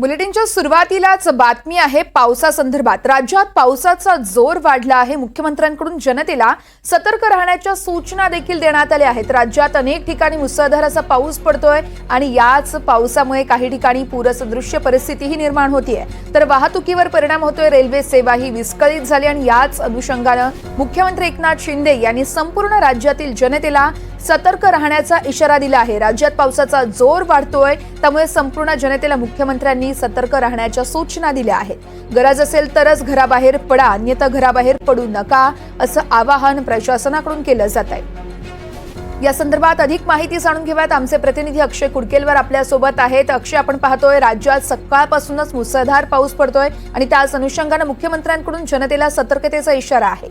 बुलेटिनच्या सुरुवातीलाच बातमी आहे पावसासंदर्भात। राज्यात पावसाचा जोर वाढला आहे। मुख्यमंत्र्यांकडून जनतेला सतर्क राहण्याच्या सूचना देखील देण्यात आल्या आहेत। राज्यात अनेक ठिकाणी मुसळधार असा पाऊस पडतोय आणि याच पावसामुळे काही ठिकाणी पूरसदृश्य परिस्थितीही निर्माण होतीये, तर वाहतुकीवर परिणाम होतोय। रेल्वे सेवाही विस्कळीत झाली आणि याच अनुषंगाने मुख्यमंत्री एकनाथ शिंदे यांनी संपूर्ण राज्यातील जनतेला सतर्क राहण्याचा इशारा दिला आहे। राज्यात पावसाचा जोर वाढतोय, त्यामुळे संपूर्ण जनतेला मुख्यमंत्र्यांनी सतर्क राहण्याच्या सूचना दिल्या आहेत। गरज असेल तरच घराबाहेर पडा, अन्यथा घराबाहेर पडू नका, असं आवाहन प्रशासनाकडून केलं जात आहे। या संदर्भात अधिक माहिती जाणून घेऊयात। आमचे प्रतिनिधी अक्षय कुडकेलवर आपल्या सोबत आहेत। अक्षय, आपण पाहतोय राज्यात सकाळपासूनच मुसळधार पाऊस पडतोय आणि त्याच अनुषंगाने मुख्यमंत्र्यांकडून जनतेला सतर्कतेचा इशारा आहे।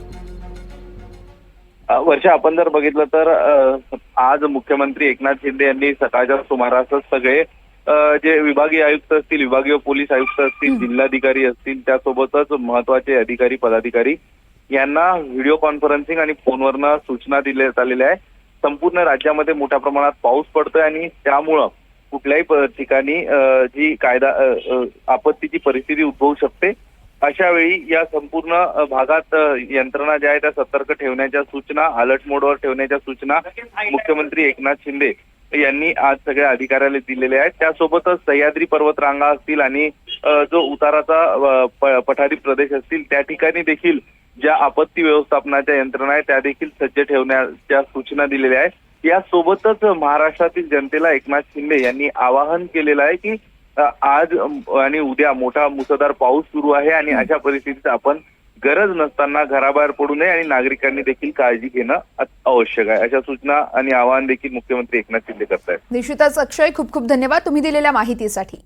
वर्षा, आपण जर बघितलं तर आज मुख्यमंत्री एकनाथ शिंदे यांनी सकाळच्या सुमारासच सगळे जे विभागीय आयुक्त असतील, विभागीय पोलीस आयुक्त असतील, जिल्हाधिकारी असतील, त्यासोबतच महत्वाचे अधिकारी पदाधिकारी यांना व्हिडिओ कॉन्फरन्सिंग आणि फोनवरनं सूचना देण्यात आलेल्या आहे। संपूर्ण राज्यामध्ये मोठ्या प्रमाणात पाऊस पडतोय आणि त्यामुळं कुठल्याही ठिकाणी जी आपत्तीची परिस्थिती उद्भवू शकते। अशा वेळी या संपूर्ण भागात यंत्रणा ज्या आहेत त्या सतर्क ठेवण्याच्या सूचना, अलर्ट मोडवर ठेवण्याच्या सूचना मुख्यमंत्री एकनाथ शिंदे यांनी आज सगळ्या अधिकाऱ्याला दिलेल्या आहेत। त्यासोबतच सह्याद्री पर्वतरांगा असतील आणि जो उताराचा पठारी प्रदेश असतील त्या ठिकाणी देखील ज्या आपत्ती व्यवस्थापनाच्या यंत्रणा आहेत त्या देखील सज्ज ठेवण्याच्या सूचना दिलेल्या आहेत। यासोबतच महाराष्ट्रातील जनतेला एकनाथ शिंदे यांनी आवाहन केलेलं आहे की आज आणि उद्या मोठा मुसळधार पाऊस सुरू आहे आणि अशा परिस्थितीत आपण गरज नसताना घराबाहेर पडू नये आणि नागरिकांनी देखील काळजी घेणं आवश्यक आहे, अशा सूचना आणि आवाहन देखील मुख्यमंत्री एकनाथ शिंदे करतायत। निश्चितच अक्षय, खूप खूप धन्यवाद तुम्ही दिलेल्या माहितीसाठी।